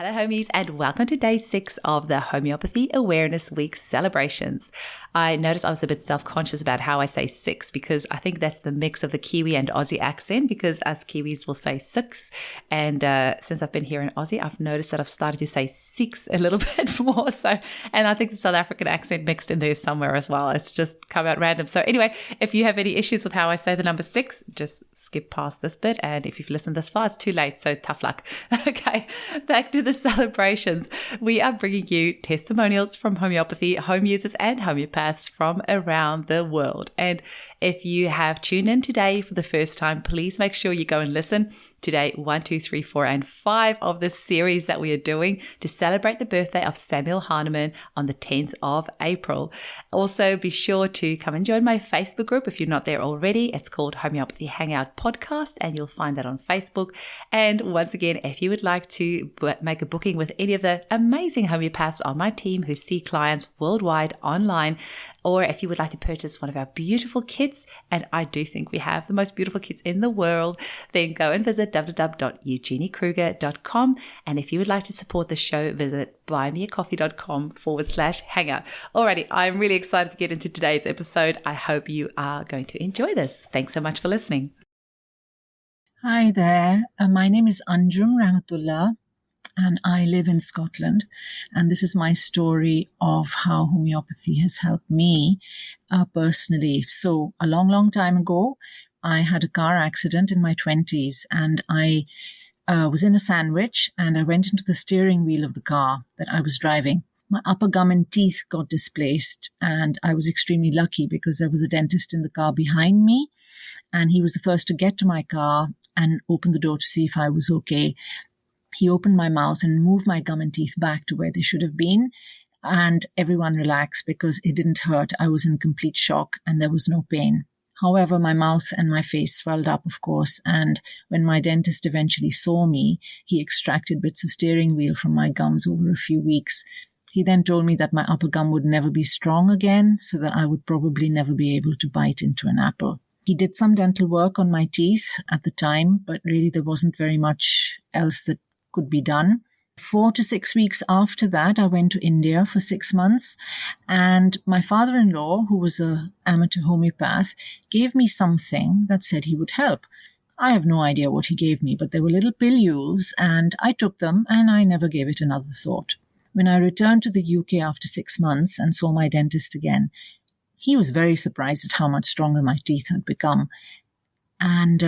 Hello, homies, and welcome to day 6 of the Homeopathy Awareness Week celebrations. I noticed I was a bit self-conscious about how I say 6 because I think that's the mix of the Kiwi and Aussie accent, because us Kiwis will say 6. And since I've been here in Aussie, I've noticed that I've started to say 6 a little bit more. So, and I think the South African accent mixed in there somewhere as well. It's just come out random. So anyway, if you have any issues with how I say the number 6, just skip past this bit. And if you've listened this far, it's too late. So tough luck. Okay, back to the celebrations. We are bringing you testimonials from homeopathy, home users and homeopaths from around the world. And if you have tuned in today for the first time, please make sure you go and listen to day 1, 2, 3, 4, and 5 of this series that we are doing to celebrate the birthday of Samuel Hahnemann on the 10th of April. Also, be sure to come and join my Facebook group if you're not there already. It's called Homeopathy Hangout Podcast, and you'll find that on Facebook. And once again, if you would like to make a booking with any of the amazing homeopaths on my team who see clients worldwide online, or if you would like to purchase one of our beautiful kits, and I do think we have the most beautiful kits in the world, then go and visit www.eugeniekruger.com. And if you would like to support the show, visit buymeacoffee.com/hangout. Alrighty, I'm really excited to get into today's episode. I hope you are going to enjoy this. Thanks so much for listening. Hi there. My name is Anjum Rahmatullah, and I live in Scotland. And this is my story of how homeopathy has helped me personally. So a long, long time ago, I had a car accident in my 20s, and I was in a sandwich, and I went into the steering wheel of the car that I was driving. My upper gum and teeth got displaced, and I was extremely lucky because there was a dentist in the car behind me, and he was the first to get to my car and open the door to see if I was okay. He opened my mouth and moved my gum and teeth back to where they should have been, and everyone relaxed because it didn't hurt. I was in complete shock and there was no pain. However, my mouth and my face swelled up, of course, and when my dentist eventually saw me, he extracted bits of steering wheel from my gums over a few weeks. He then told me that my upper gum would never be strong again, so that I would probably never be able to bite into an apple. He did some dental work on my teeth at the time, but really there wasn't very much else that could be done. 4 to 6 weeks after that, I went to India for 6 months, and my father-in-law, who was an amateur homeopath, gave me something that said he would help. I have no idea what he gave me, but they were little pilules, and I took them, and I never gave it another thought. When I returned to the UK after 6 months and saw my dentist again, he was very surprised at how much stronger my teeth had become. And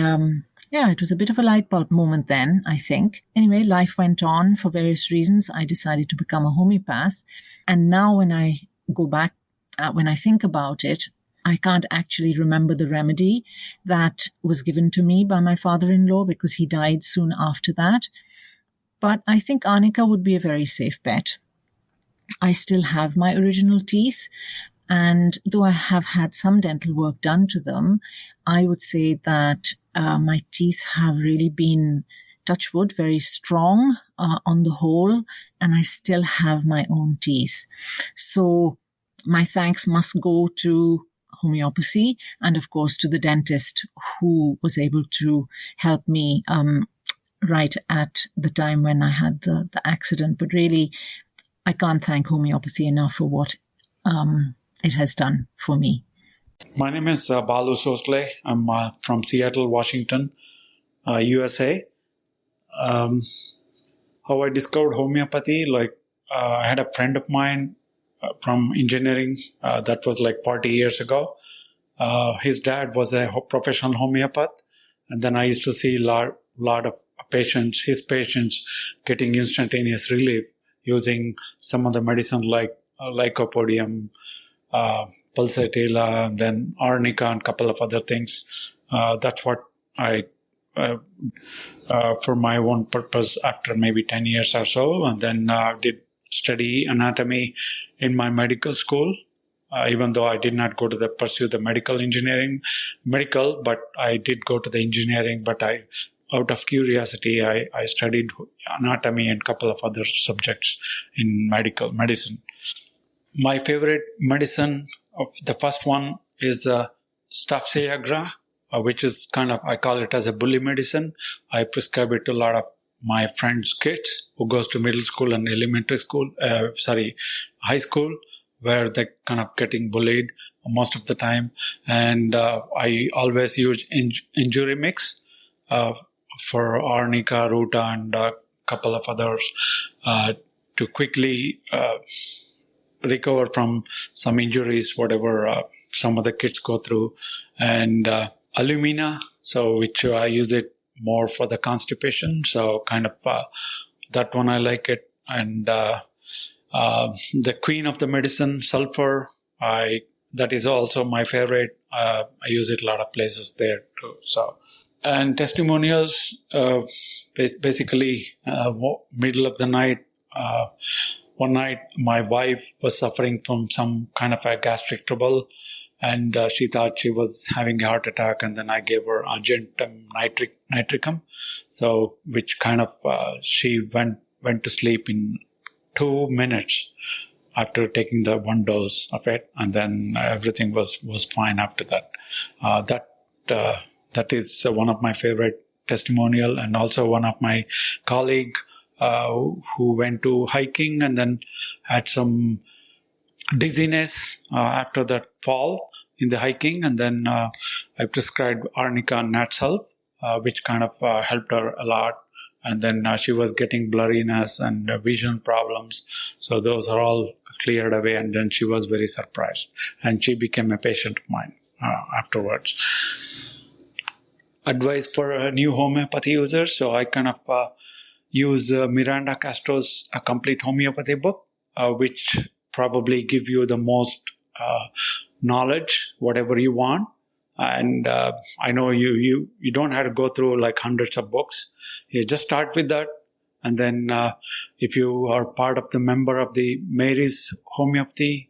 it was a bit of a light bulb moment then, I think. Anyway, life went on for various reasons. I decided to become a homeopath. And now when I go back, when I think about it, I can't actually remember the remedy that was given to me by my father-in-law because he died soon after that. But I think arnica would be a very safe bet. I still have my original teeth, and though I have had some dental work done to them, I would say that my teeth have really been, touch wood, very strong on the whole, and I still have my own teeth. So my thanks must go to homeopathy and, of course, to the dentist who was able to help me right at the time when I had the accident. But really, I can't thank homeopathy enough for what it has done for me. My name is Balu Sosle. I'm from Seattle, Washington, USA. How I discovered homeopathy, I had a friend of mine from engineering that was 40 years ago. His dad was a professional homeopath, and then I used to see a lot of his patients getting instantaneous relief using some of the medicine like lycopodium, pulsatilla, and then arnica and a couple of other things. That's what I, for my own purpose, after maybe 10 years or so, and then did study anatomy in my medical school, even though I did not go to pursue the medical, but I did go to the engineering, but out of curiosity, I studied anatomy and a couple of other subjects in medicine. My favorite medicine, the first one is Staphysagra, which is I call it as a bully medicine. I prescribe it to a lot of my friends' kids who goes to middle school and elementary school, high school, where they're kind of getting bullied most of the time. And I always use injury mix for arnica, ruta, and a couple of others to quickly recover from some injuries, whatever some of the kids go through. And alumina, so which I use it more for the constipation. So kind of that one I like it. And the queen of the medicine, sulfur, that is also my favorite. I use it a lot of places there too. So, and testimonials, basically middle of the night. One night, my wife was suffering from some kind of a gastric trouble, and she thought she was having a heart attack. And then I gave her argentum nitricum, so which kind of she went to sleep in 2 minutes after taking the one dose of it, and then everything was fine after that. That is one of my favorite testimonial, and also one of my colleague who went to hiking and then had some dizziness after that fall in the hiking, and then I prescribed arnica and nat salt, which kind of helped her a lot. And then she was getting blurriness and vision problems. So those are all cleared away. And then she was very surprised. And she became a patient of mine afterwards. Advice for new homeopathy users. So I kind of use Miranda Castro's Complete Homeopathy book, which probably give you the most knowledge, whatever you want. And I know you don't have to go through like hundreds of books. You just start with that, and then if you are part of the member of the Mary's Homeopathy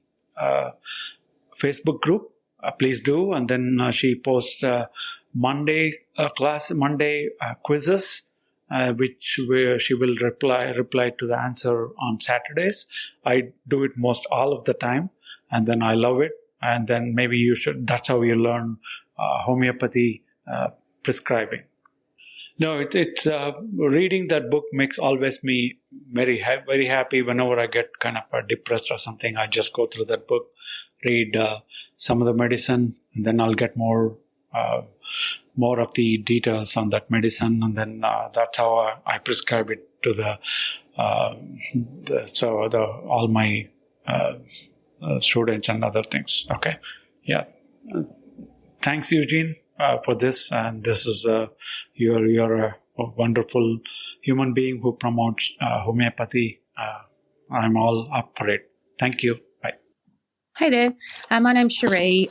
Facebook group, please do. And then she posts Monday quizzes, where she will reply to the answer on Saturdays. I do it most all of the time, and then I love it. And then maybe you should, that's how you learn homeopathy prescribing. No, it's reading that book makes always me very happy. Whenever I get kind of depressed or something, I just go through that book, read some of the medicine, and then I'll get more of the details on that medicine, and then that's how I prescribe it to all my students and other things. Okay, yeah. Thanks, Eugene, for this. And this is you're a wonderful human being who promotes homeopathy. I'm all up for it. Thank you. Bye. Hey there. My name's Cherie.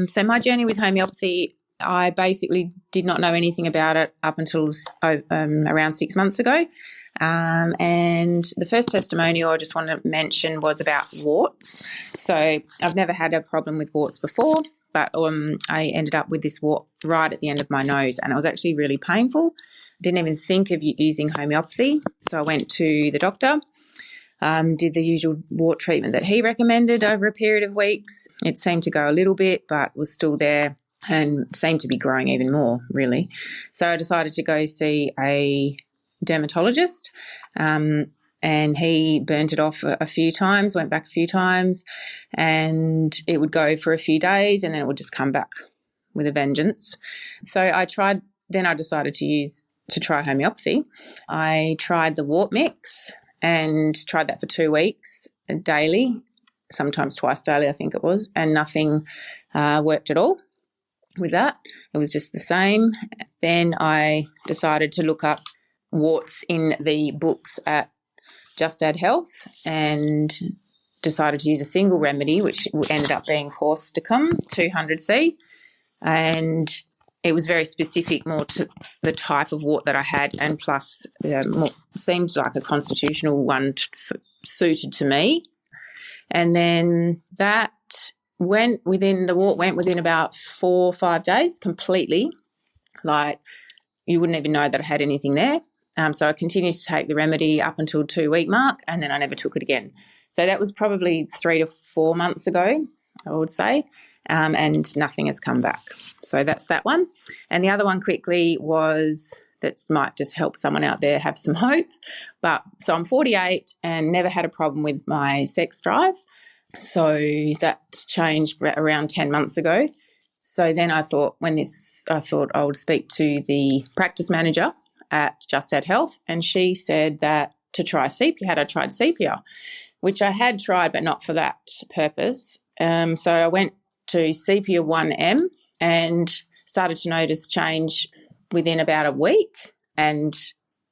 So my journey with homeopathy, I basically did not know anything about it up until around 6 months ago. And the first testimonial I just want to mention was about warts. So I've never had a problem with warts before, but I ended up with this wart right at the end of my nose, and it was actually really painful. Didn't even think of using homeopathy. So I went to the doctor, did the usual wart treatment that he recommended over a period of weeks. It seemed to go a little bit, but was still there and seemed to be growing even more, really. So I decided to go see a dermatologist, and he burnt it off a few times, went back a few times, and it would go for a few days and then it would just come back with a vengeance. So I decided to try homeopathy. I tried the wart mix and tried that for 2 weeks daily, sometimes twice daily I think it was, and nothing worked at all with that. It was just the same. Then I decided to look up warts in the books at Just Add Health and decided to use a single remedy, which ended up being causticum 200C, and it was very specific more to the type of wart that I had, and plus seemed like a constitutional one suited to me. And then that went within about 4 or 5 days completely. Like, you wouldn't even know that I had anything there. So I continued to take the remedy up until 2 week mark, and then I never took it again. So that was probably 3 to 4 months ago, I would say, and nothing has come back. So that's that one. And the other one quickly was that might just help someone out there have some hope. But so I'm 48 and never had a problem with my sex drive. So that changed around 10 months ago. So then I thought I would speak to the practice manager at Just Add Health, and she said that to try sepia. Had I tried sepia, which I had tried, but not for that purpose. So I went to sepia 1M and started to notice change within about a week. And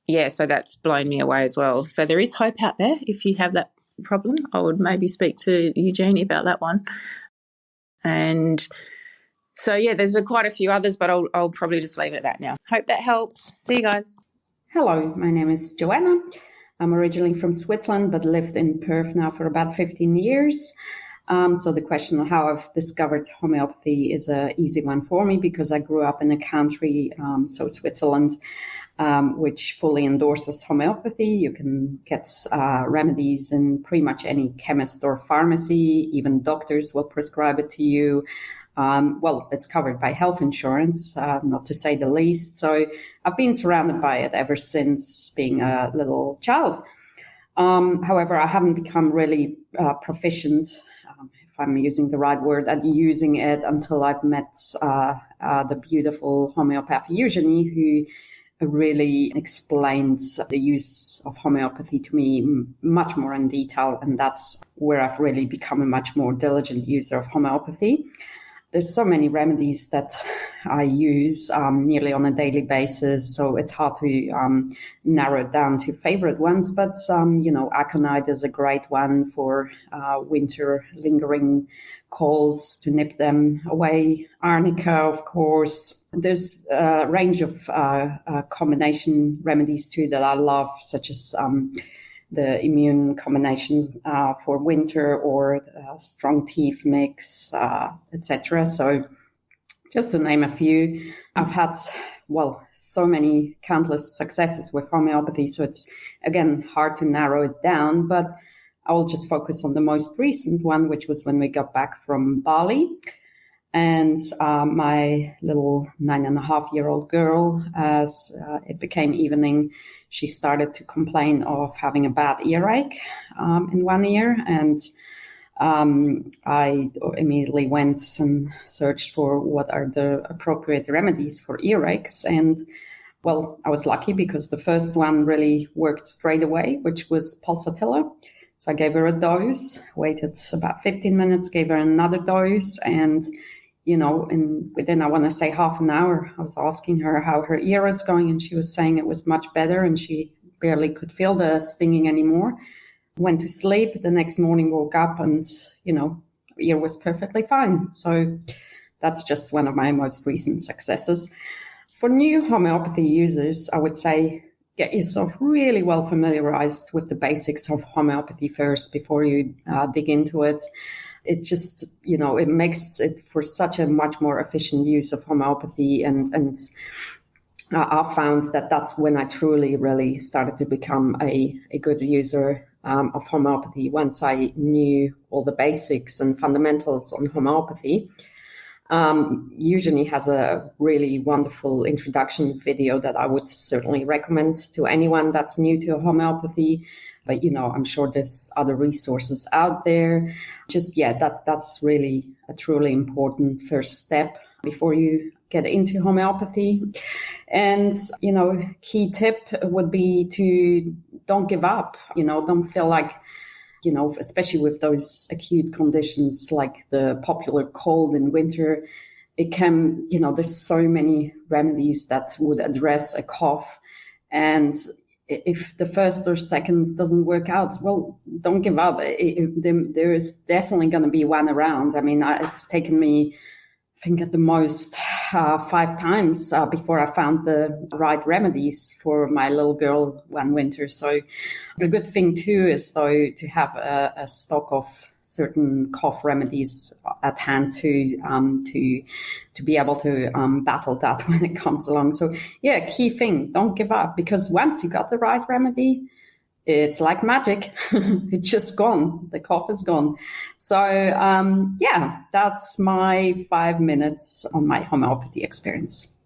yeah, so that's blown me away as well. So there is hope out there if you have that problem. I would maybe speak to Eugenie about that one. And so, yeah, there's quite a few others, but I'll probably just leave it at that now. Hope that helps. See you guys. Hello, my name is Joanna. I'm originally from Switzerland, but lived in Perth now for about 15 years. So the question of how I've discovered homeopathy is an easy one for me because I grew up in a country, so Switzerland, which fully endorses homeopathy. You can get remedies in pretty much any chemist or pharmacy. Even doctors will prescribe it to you. Well, it's covered by health insurance, not to say the least. So I've been surrounded by it ever since being a little child. However, I haven't become really proficient, if I'm using the right word, at using it until I've met the beautiful homeopath Eugenie, who really explains the use of homeopathy to me much more in detail. And that's where I've really become a much more diligent user of homeopathy. There's so many remedies that I use nearly on a daily basis, so it's hard to narrow it down to favorite ones. But, aconite is a great one for winter lingering colds to nip them away. Arnica, of course. There's a range of combination remedies too that I love, such as the immune combination for winter or strong teeth mix, etc. So just to name a few, I've had, so many countless successes with homeopathy. So it's, again, hard to narrow it down, but I will just focus on the most recent one, which was when we got back from Bali. And my little 9.5-year-old girl, as it became evening, she started to complain of having a bad earache in one ear. And I immediately went and searched for what are the appropriate remedies for earaches. And, I was lucky because the first one really worked straight away, which was pulsatilla. So I gave her a dose, waited about 15 minutes, gave her another dose, and within, I want to say, half an hour, I was asking her how her ear was going, and she was saying it was much better, and she barely could feel the stinging anymore. Went to sleep. The next morning, woke up, and, ear was perfectly fine. So that's just one of my most recent successes. For new homeopathy users, I would say get yourself really well familiarized with the basics of homeopathy first before you dig into it. It just, it makes it for such a much more efficient use of homeopathy. And I found that that's when I truly, really started to become a good user of homeopathy once I knew all the basics and fundamentals on homeopathy. Eugenie has a really wonderful introduction video that I would certainly recommend to anyone that's new to homeopathy. But, I'm sure there's other resources out there. Just, that's really a truly important first step before you get into homeopathy. And, key tip would be to don't give up, don't feel like, especially with those acute conditions like the popular cold in winter, it can, there's so many remedies that would address a cough. And if the first or second doesn't work out, don't give up. There is definitely going to be one around. I mean, it's taken me, I think at the most 5 times before I found the right remedies for my little girl one winter. So a good thing too is though to have a stock of certain cough remedies at hand to be able to battle that when it comes along. So key thing, don't give up, because once you got the right remedy, it's like magic. It's just gone. The cough is gone. So, that's my 5 minutes on my homeopathy experience.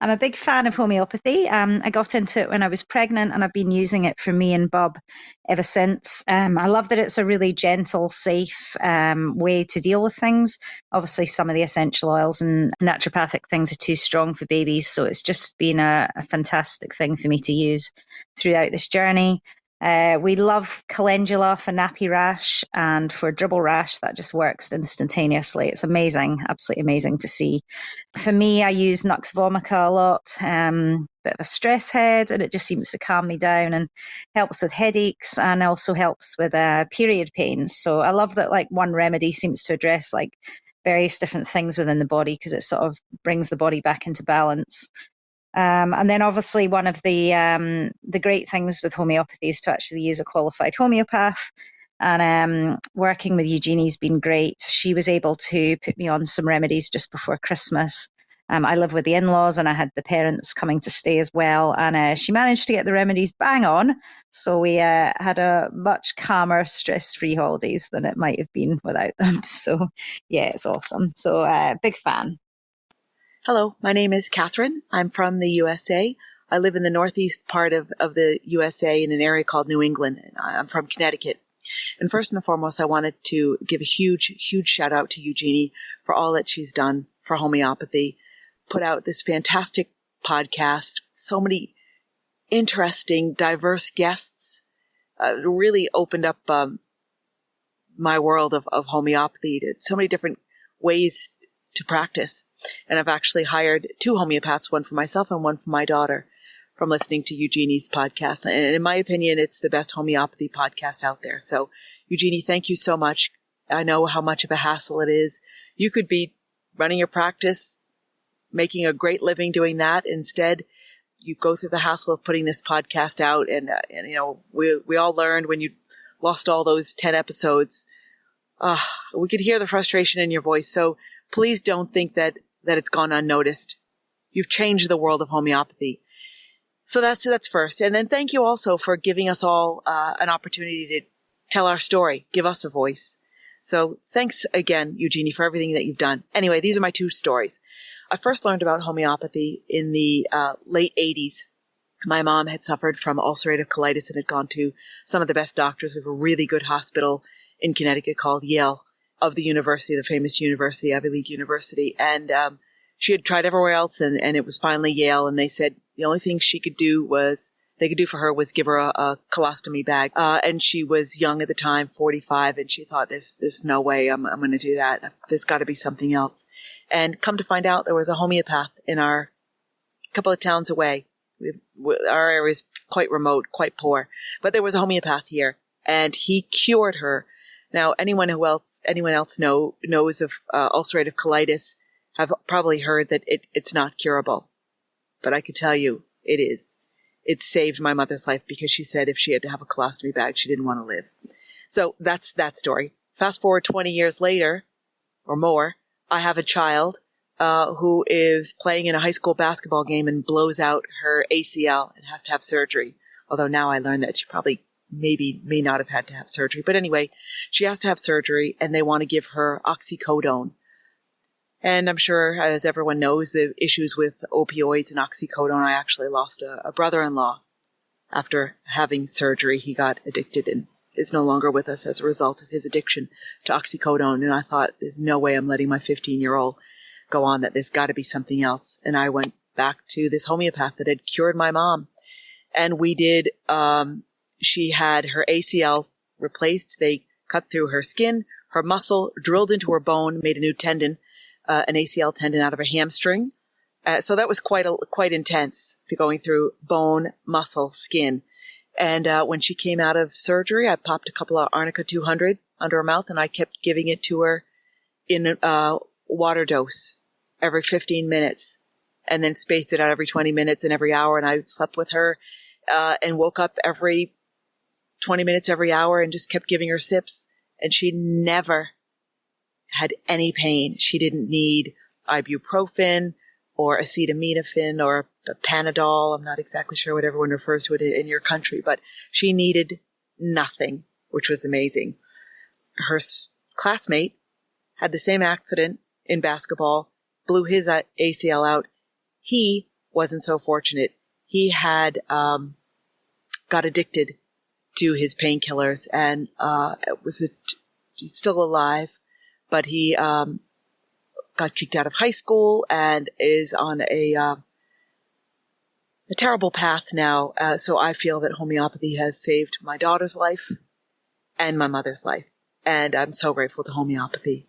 I'm a big fan of homeopathy. I got into it when I was pregnant and I've been using it for me and Bob ever since. I love that it's a really gentle, safe way to deal with things. Obviously, some of the essential oils and naturopathic things are too strong for babies, so it's just been a fantastic thing for me to use throughout this journey. We love calendula for nappy rash, and for dribble rash, that just works instantaneously. It's amazing, absolutely amazing to see. For me, I use Nux vomica a lot, bit of a stress head, and it just seems to calm me down and helps with headaches, and also helps with period pains. So I love that like one remedy seems to address like various different things within the body, because it sort of brings the body back into balance. And then obviously one of the great things with homeopathy is to actually use a qualified homeopath. And working with Eugenie's been great. She was able to put me on some remedies just before Christmas. I live with the in-laws and I had the parents coming to stay as well. And she managed to get the remedies bang on. So we had a much calmer, stress-free holidays than it might have been without them. So yeah, it's awesome. So big fan. Hello, my name is Catherine. I'm from the USA. I live in the northeast part of the USA in an area called New England. I'm from Connecticut. And first and foremost, I wanted to give a huge, huge shout out to Eugenie for all that she's done for homeopathy. Put out this fantastic podcast, so many interesting, diverse guests. Really opened up my world of homeopathy to so many different ways to practice. And I've actually hired 2 homeopaths, one for myself and one for my daughter, from listening to Eugenie's podcast. And in my opinion, it's the best homeopathy podcast out there. So Eugenie, thank you so much. I know how much of a hassle it is. You could be running your practice, making a great living doing that. Instead, you go through the hassle of putting this podcast out. And you know, we all learned when you lost all those 10 episodes, we could hear the frustration in your voice. So please don't think that it's gone unnoticed. You've changed the world of homeopathy. So that's first. And then thank you also for giving us all an opportunity to tell our story, give us a voice. So thanks again, Eugenie, for everything that you've done. Anyway, these are my 2 stories. I first learned about homeopathy in the late 80s. My mom had suffered from ulcerative colitis and had gone to some of the best doctors. We have a really good hospital in Connecticut called Yale of the university, the famous university, Ivy League University. And she had tried everywhere else, and it was finally Yale. And they said the only thing they could do for her was give her a colostomy bag. And she was young at the time, 45, and she thought, there's no way I'm going to do that. There's got to be something else. And come to find out, there was a homeopath in our couple of towns away. Our area is quite remote, quite poor, but there was a homeopath here, and he cured her. Now, anyone else knows of ulcerative colitis have probably heard that it's not curable, but I could tell you it is. It saved my mother's life because she said if she had to have a colostomy bag, she didn't want to live. So that's that story. Fast forward 20 years later or more, I have a child who is playing in a high school basketball game and blows out her ACL and has to have surgery. Although now I learned that she probably may not have had to have surgery. But anyway, she has to have surgery and they want to give her oxycodone. And I'm sure, as everyone knows, the issues with opioids and oxycodone. I actually lost a brother-in-law after having surgery. He got addicted and is no longer with us as a result of his addiction to oxycodone. And I thought, there's no way I'm letting my 15-year-old go on, that there's got to be something else. And I went back to this homeopath that had cured my mom. And we did, she had her ACL replaced. They cut through her skin, her muscle, drilled into her bone, made a new tendon, an ACL tendon out of a hamstring. So that was quite intense, to going through bone, muscle, skin. And when she came out of surgery, I popped a couple of Arnica 200 under her mouth, and I kept giving it to her in water dose every 15 minutes, and then spaced it out every 20 minutes and every hour. And I slept with her and woke up every 20 minutes, every hour, and just kept giving her sips. And she never had any pain. She didn't need ibuprofen or acetaminophen or a Panadol. I'm not exactly sure what everyone refers to it in your country, but she needed nothing, which was amazing. Her classmate had the same accident in basketball, blew his ACL out. He wasn't so fortunate. He had got addicted to his painkillers, and he's still alive, but he got kicked out of high school and is on a terrible path now. So I feel that homeopathy has saved my daughter's life and my mother's life, and I'm so grateful to homeopathy.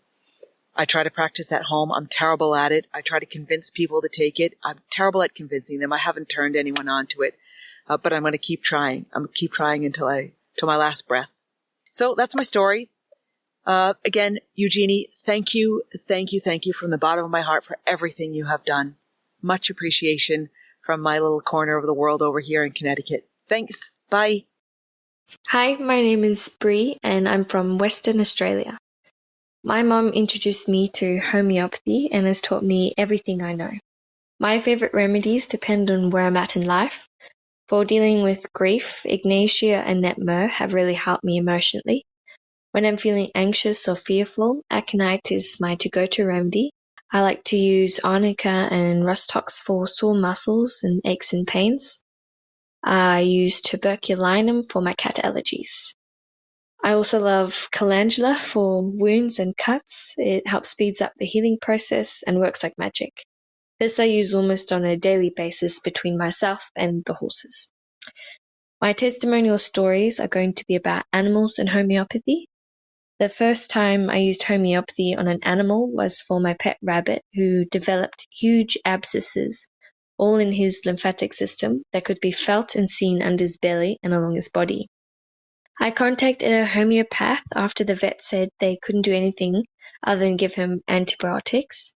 I try to practice at home. I'm terrible at it. I try to convince people to take it. I'm terrible at convincing them. I haven't turned anyone on to it, but I'm going to keep trying. I'm going to keep trying until my last breath. So that's my story. Again, Eugenie, thank you from the bottom of my heart for everything you have done. Much appreciation from my little corner of the world over here in Connecticut. Thanks. Bye. Hi, my name is Bree and I'm from Western Australia. My mum introduced me to homeopathy and has taught me everything I know. My favourite remedies depend on where I'm at in life. For dealing with grief, Ignatia and Netmer have really helped me emotionally. When I'm feeling anxious or fearful, aconite is my to-go-to remedy. I like to use arnica and rustox for sore muscles and aches and pains. I use tuberculinum for my cat allergies. I also love calendula for wounds and cuts. It helps speeds up the healing process and works like magic. This I use almost on a daily basis between myself and the horses. My testimonial stories are going to be about animals and homeopathy. The first time I used homeopathy on an animal was for my pet rabbit who developed huge abscesses all in his lymphatic system that could be felt and seen under his belly and along his body. I contacted a homeopath after the vet said they couldn't do anything other than give him antibiotics.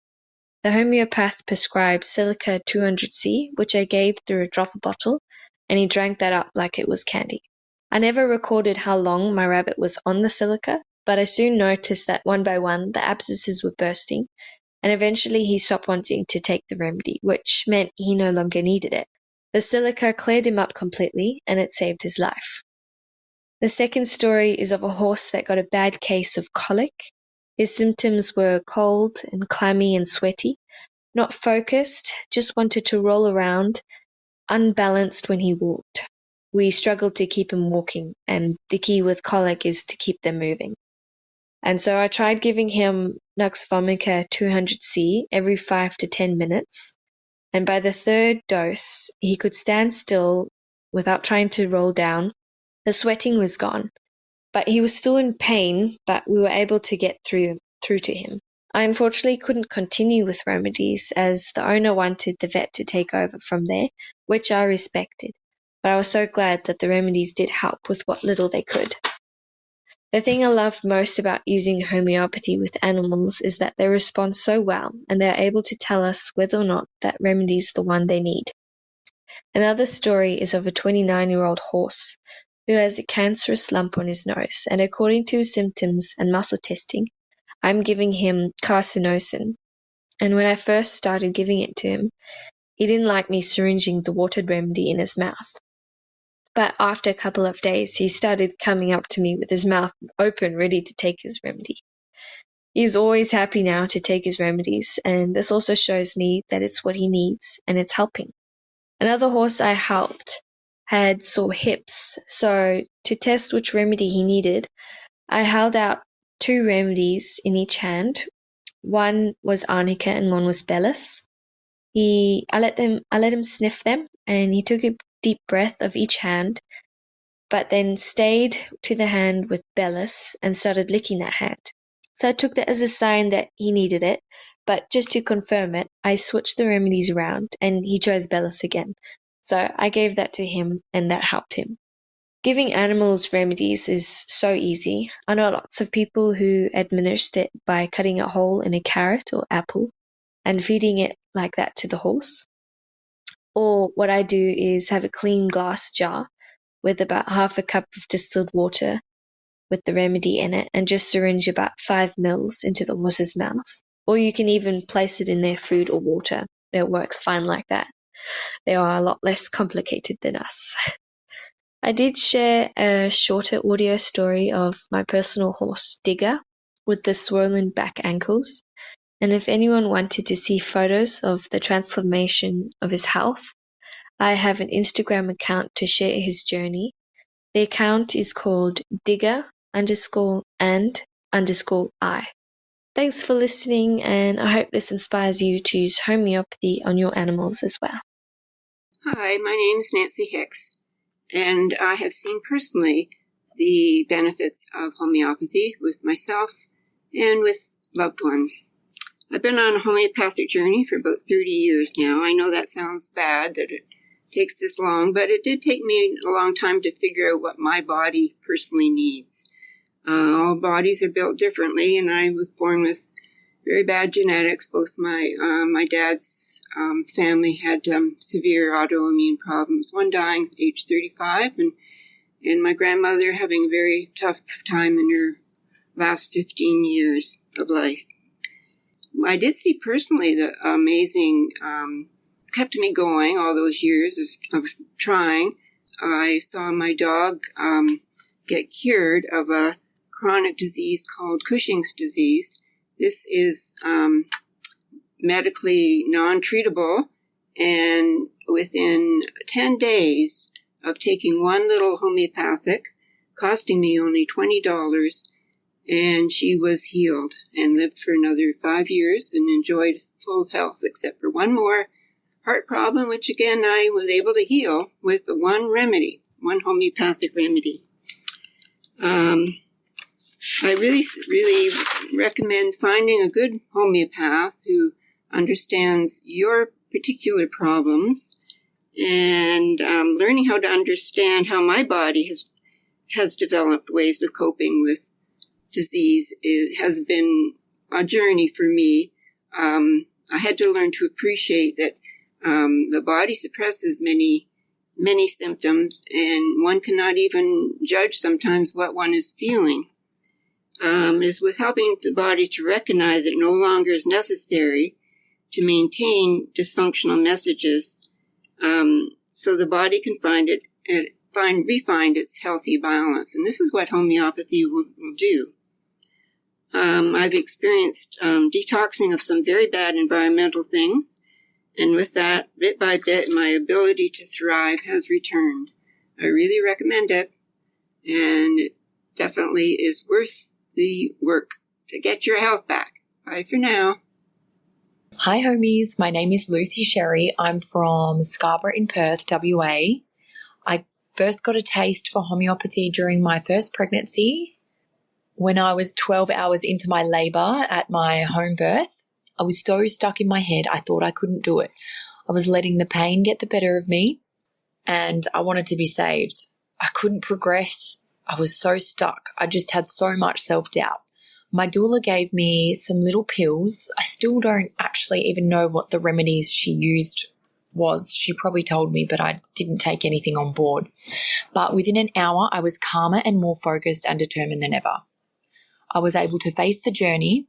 The homeopath prescribed silica 200C, which I gave through a dropper bottle, and he drank that up like it was candy. I never recorded how long my rabbit was on the silica, but I soon noticed that one by one the abscesses were bursting, and eventually he stopped wanting to take the remedy, which meant he no longer needed it. The silica cleared him up completely, and it saved his life. The second story is of a horse that got a bad case of colic. His symptoms were cold and clammy and sweaty, not focused, just wanted to roll around, unbalanced when he walked. We struggled to keep him walking, and the key with colic is to keep them moving. And so I tried giving him Nux vomica 200C every 5 to 10 minutes, and by the third dose, he could stand still without trying to roll down. The sweating was gone, but he was still in pain, but we were able to get through to him. I unfortunately couldn't continue with remedies as the owner wanted the vet to take over from there, which I respected, but I was so glad that the remedies did help with what little they could. The thing I loved most about using homeopathy with animals is that they respond so well and they are able to tell us whether or not that remedy is the one they need. Another story is of a 29-year-old horse who has a cancerous lump on his nose, and according to his symptoms and muscle testing, I'm giving him carcinosin. And when I first started giving it to him, he didn't like me syringing the watered remedy in his mouth. But after a couple of days, he started coming up to me with his mouth open, ready to take his remedy. He's always happy now to take his remedies, and this also shows me that it's what he needs, and it's helping. Another horse I helped had sore hips, so to test which remedy he needed, I held out 2 remedies in each hand. One was arnica and one was bellis. I let him sniff them, and he took a deep breath of each hand, but then stayed to the hand with bellis and started licking that hand. So I took that as a sign that he needed it, but just to confirm it, I switched the remedies around and he chose bellis again. So I gave that to him and that helped him. Giving animals remedies is so easy. I know lots of people who administer it by cutting a hole in a carrot or apple and feeding it like that to the horse. Or what I do is have a clean glass jar with about half a cup of distilled water with the remedy in it and just syringe about 5 mils into the horse's mouth. Or you can even place it in their food or water. It works fine like that. They are a lot less complicated than us. I did share a shorter audio story of my personal horse, Digger, with the swollen back ankles. and if anyone wanted to see photos of the transformation of his health, I have an Instagram account to share his journey. The account is called digger_and_I. Thanks for listening, and I hope this inspires you to use homeopathy on your animals as well. Hi, my name is Nancy Hicks, and I have seen personally the benefits of homeopathy with myself and with loved ones. I've been on a homeopathic journey for about 30 years now. I know that sounds bad that it takes this long, but it did take me a long time to figure out what my body personally needs. All bodies are built differently, and I was born with very bad genetics. Both my dad's family had severe autoimmune problems. One dying at age 35, and my grandmother having a very tough time in her last 15 years of life. I did see personally the amazing, kept me going all those years of trying. I saw my dog get cured of a chronic disease called Cushing's disease. This is medically non-treatable, and within 10 days of taking one little homeopathic, costing me only $20, and she was healed and lived for another 5 years and enjoyed full health, except for one more heart problem, which again I was able to heal with one remedy, one homeopathic remedy. I really recommend finding a good homeopath who understands your particular problems and learning how to understand how my body has developed ways of coping with disease. It has been a journey for me. I had to learn to appreciate that the body suppresses many symptoms, and one cannot even judge sometimes what one is feeling. Is with helping the body to recognize it no longer is necessary to maintain dysfunctional messages, so the body can refine its healthy balance. And this is what homeopathy will do. I've experienced detoxing of some very bad environmental things, and with that, bit by bit, my ability to thrive has returned. I really recommend it, and it definitely is worth the work to get your health back. Bye for now. Hi homies, my name is Lucy Sherry. I'm from Scarborough in Perth, WA. I first got a taste for homeopathy during my first pregnancy. When I was 12 hours into my labour at my home birth, I was so stuck in my head I thought I couldn't do it. I was letting the pain get the better of me, and I wanted to be saved. I couldn't progress. I was so stuck. I just had so much self-doubt. My doula gave me some little pills. I still don't actually even know what the remedies she used was. She probably told me, but I didn't take anything on board. But within an hour, I was calmer and more focused and determined than ever. I was able to face the journey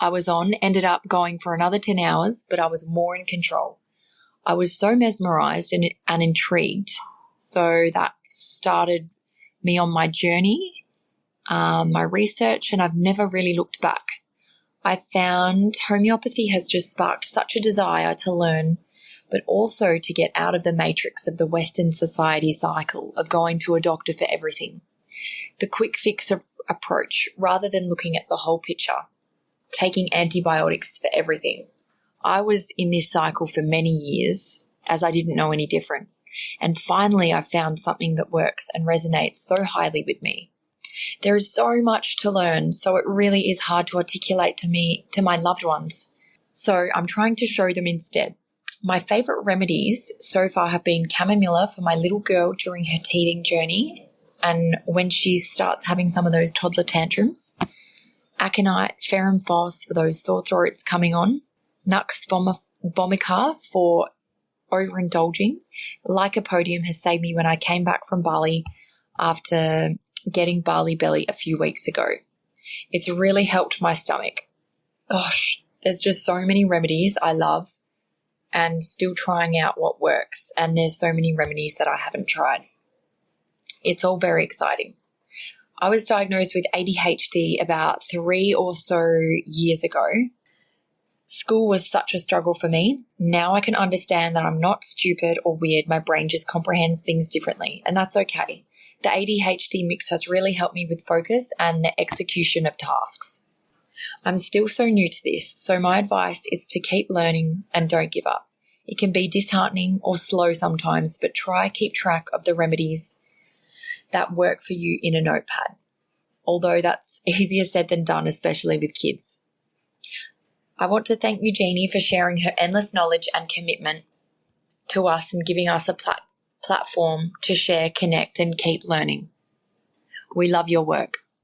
I was on, ended up going for another 10 hours, but I was more in control. I was so mesmerized and intrigued. So that started me on my journey, my research, and I've never really looked back. I found homeopathy has just sparked such a desire to learn, but also to get out of the matrix of the Western society cycle of going to a doctor for everything. The quick fix approach rather than looking at the whole picture, taking antibiotics for everything. I was in this cycle for many years as I didn't know any different. And finally, I found something that works and resonates so highly with me. There is so much to learn, so it really is hard to articulate to my loved ones. So I'm trying to show them instead. My favorite remedies so far have been chamomilla for my little girl during her teething journey and when she starts having some of those toddler tantrums, aconite, ferrum phos for those sore throats coming on, nux vomica for overindulging. Lycopodium has saved me when I came back from Bali after getting Bali belly a few weeks ago. It's really helped my stomach. Gosh, there's just so many remedies I love and still trying out what works, and there's so many remedies that I haven't tried. It's all very exciting. I was diagnosed with ADHD about 3 or so years ago. School was such a struggle for me. Now I can understand that I'm not stupid or weird. My brain just comprehends things differently, and that's okay. The ADHD mix has really helped me with focus and the execution of tasks. I'm still so new to this, so my advice is to keep learning and don't give up. It can be disheartening or slow sometimes, but try keep track of the remedies that work for you in a notepad. Although that's easier said than done, especially with kids. I want to thank Eugenie for sharing her endless knowledge and commitment to us and giving us a platform to share, connect, and keep learning. We love your work.